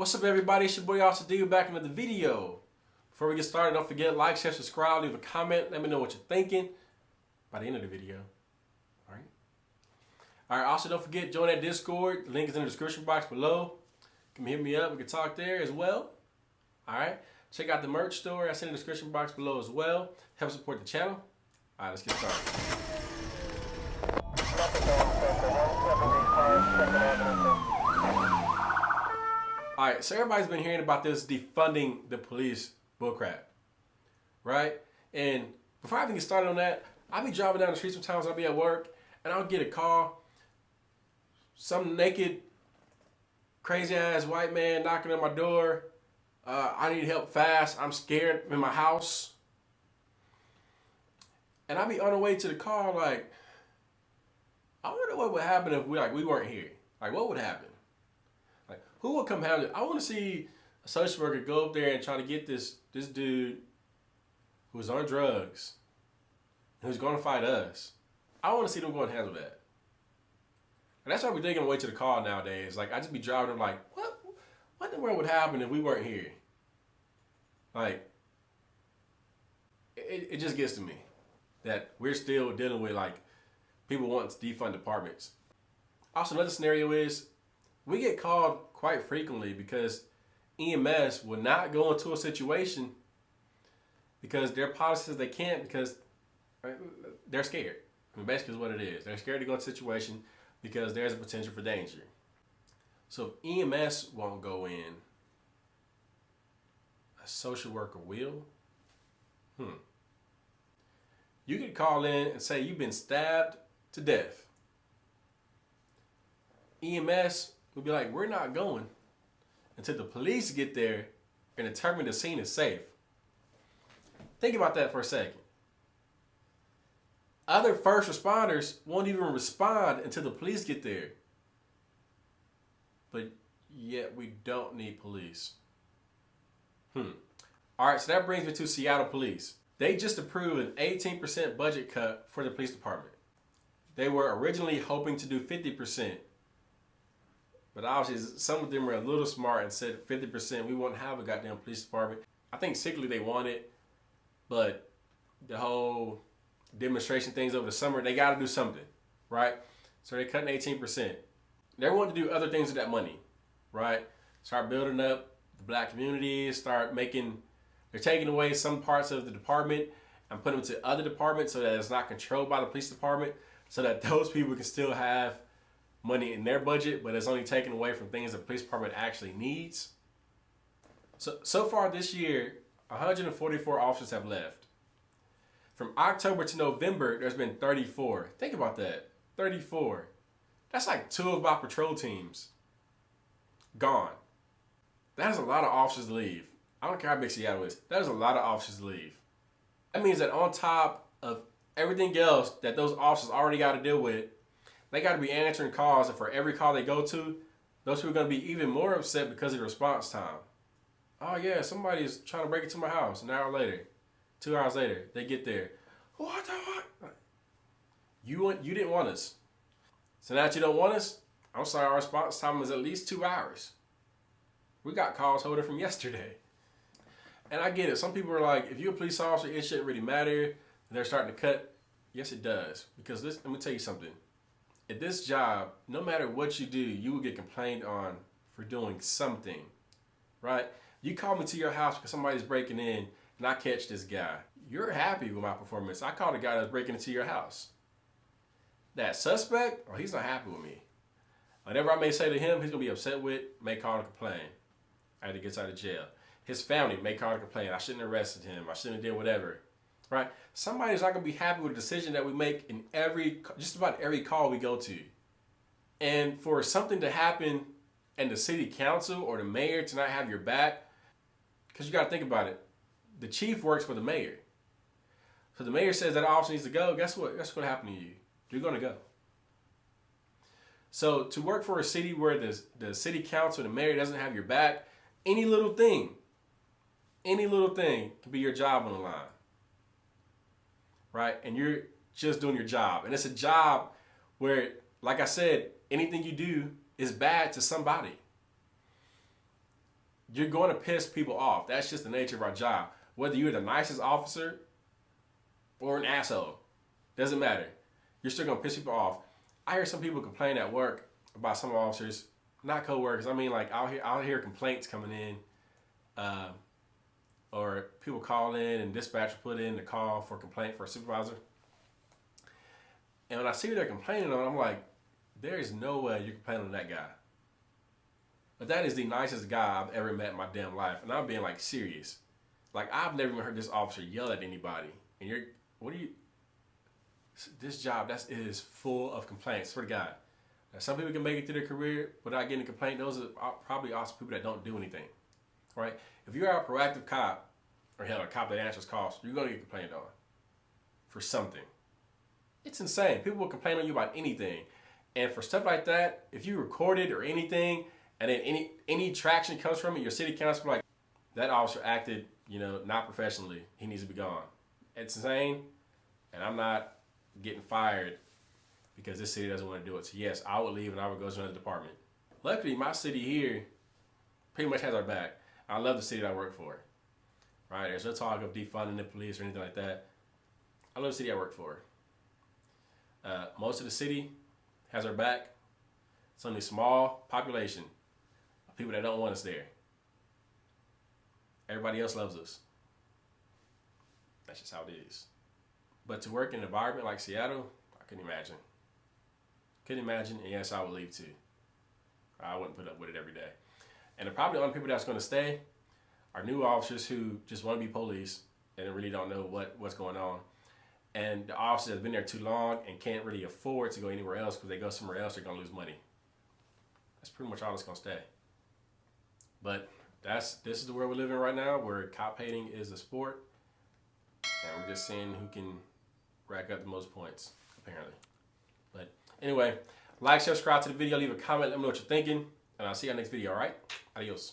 What's up, everybody? It's your boy Officerdvlog back in another video. Before we get started, don't forget, like, share, subscribe, leave a comment, let me know what you're thinking by the end of the video. Alright, also don't forget, join that Discord. The link is in the description box below. Come hit me up, we can talk there as well. Alright, check out the merch store, that's in the description box below as well. Help support the channel. Alright, let's get started. Alright, so everybody's been hearing about this defunding the police bullcrap, right? And before I even get started on that, I'll be driving down the street sometimes, I'll be at work, and I'll get a call. Some naked, crazy ass white man knocking on my door. I need help fast, I'm scared, I'm in my house. And I'll be on the way to the car like, I wonder what would happen if we weren't here. Like, what would happen? Like, who would come handle it? I want to see a social worker go up there and try to get this dude who's on drugs, who's going to fight us. I want to see them go and handle that. And that's why we're taking away to the car nowadays. Like, I just be driving them like, what in the world would happen if we weren't here? Like, it just gets to me that we're still dealing with like people wanting to defund departments. Also, another scenario is we get called quite frequently because EMS will not go into a situation because their policies they can't because they're scared. I mean, basically is what it is. They're scared to go into a situation because there's a potential for danger. So if EMS won't go in, a social worker will? You could call in and say you've been stabbed to death. EMS would be like, we're not going until the police get there and determine the scene is safe. Think about that for a second. Other first responders won't even respond until the police get there. But yet we don't need police. Alright, so that brings me to Seattle Police. They just approved an 18% budget cut for the police department. They were originally hoping to do 50%. But obviously some of them were a little smart and said 50%, we won't have a goddamn police department. I think sickly they want it, but the whole demonstration things over the summer, they got to do something, right? So they're cutting 18%. They want to do other things with that money, right? Start building up the black community, they're taking away some parts of the department and putting them to other departments so that it's not controlled by the police department, so that those people can still have money in their budget, but it's only taken away from things the police department actually needs. So far this year, 144 officers have left. From October to November, there's been 34. Think about that, 34. That's like 2 of our patrol teams gone. That is a lot of officers to leave. I don't care how big Seattle is. That is a lot of officers to leave. That means that on top of everything else that those officers already got to deal with, they got to be answering calls, and for every call they go to, those people are going to be even more upset because of the response time. Oh yeah, somebody's trying to break into my house. An hour later, 2 hours later, they get there. What the fuck? You didn't want us. So now that you don't want us, I'm sorry, our response time is at least 2 hours. We got calls holding from yesterday. And I get it. Some people are like, if you're a police officer, it shouldn't really matter. And they're starting to cut. Yes, it does. Because let me tell you something. At this job, no matter what you do, you will get complained on for doing something, right? You call me to your house because somebody's breaking in and I catch this guy. You're happy with my performance. I called a guy that's breaking into your house. That suspect, oh, he's not happy with me. Whatever I may say to him, he's going to be upset with, may call and complain after he gets out of jail. His family may call and complain. I shouldn't have arrested him. I shouldn't have did whatever. Right? Somebody's not going to be happy with the decision that we make in just about every call we go to. And for something to happen and the city council or the mayor to not have your back, because you got to think about it. The chief works for the mayor. So the mayor says that officer needs to go. Guess what? Guess what happened to you? You're going to go. So to work for a city where the city council and the mayor doesn't have your back, any little thing can be your job on the line. Right? And you're just doing your job. And it's a job where, like I said, anything you do is bad to somebody. you're going to piss people off. That's just the nature of our job. Whether you're the nicest officer or an asshole, doesn't matter. You're still going to piss people off. I hear some people complain at work about some officers, not co-workers. I mean, like I'll hear complaints coming in, or people call in and dispatcher put in the call for a complaint for a supervisor. And when I see what they're complaining on, I'm like, there is no way you're complaining on that guy. But that is the nicest guy I've ever met in my damn life. And I'm being like serious. Like I've never even heard this officer yell at anybody. And this job it is full of complaints, swear to God. Now, some people can make it through their career without getting a complaint. Those are probably also people that don't do anything, right? If you're a proactive cop, or hell, a cop that answers calls, you're going to get complained on for something. It's insane. People will complain on you about anything. And for stuff like that, if you record it or anything, and then any traction comes from it, your city council will be like, that officer acted, not professionally. He needs to be gone. It's insane, and I'm not getting fired because this city doesn't want to do it. So yes, I would leave and I would go to another department. Luckily, my city here pretty much has our back. I love the city that I work for. Right? There's no talk of defunding the police or anything like that. I love the city I work for. Most of the city has our back. It's only a small population of people that don't want us there. Everybody else loves us. That's just how it is. But to work in an environment like Seattle, I couldn't imagine. Couldn't imagine, and yes, I would leave too. I wouldn't put up with it every day. And probably the only people that's going to stay are new officers who just want to be police and really don't know what's going on. And the officers that have been there too long and can't really afford to go anywhere else because they go somewhere else, they're going to lose money. That's pretty much all that's going to stay. But this is the world we live in right now, where cop hating is a sport. And we're just seeing who can rack up the most points, apparently. But anyway, like, subscribe to the video, leave a comment, let me know what you're thinking. And I'll see you on the next video, all right? Adios.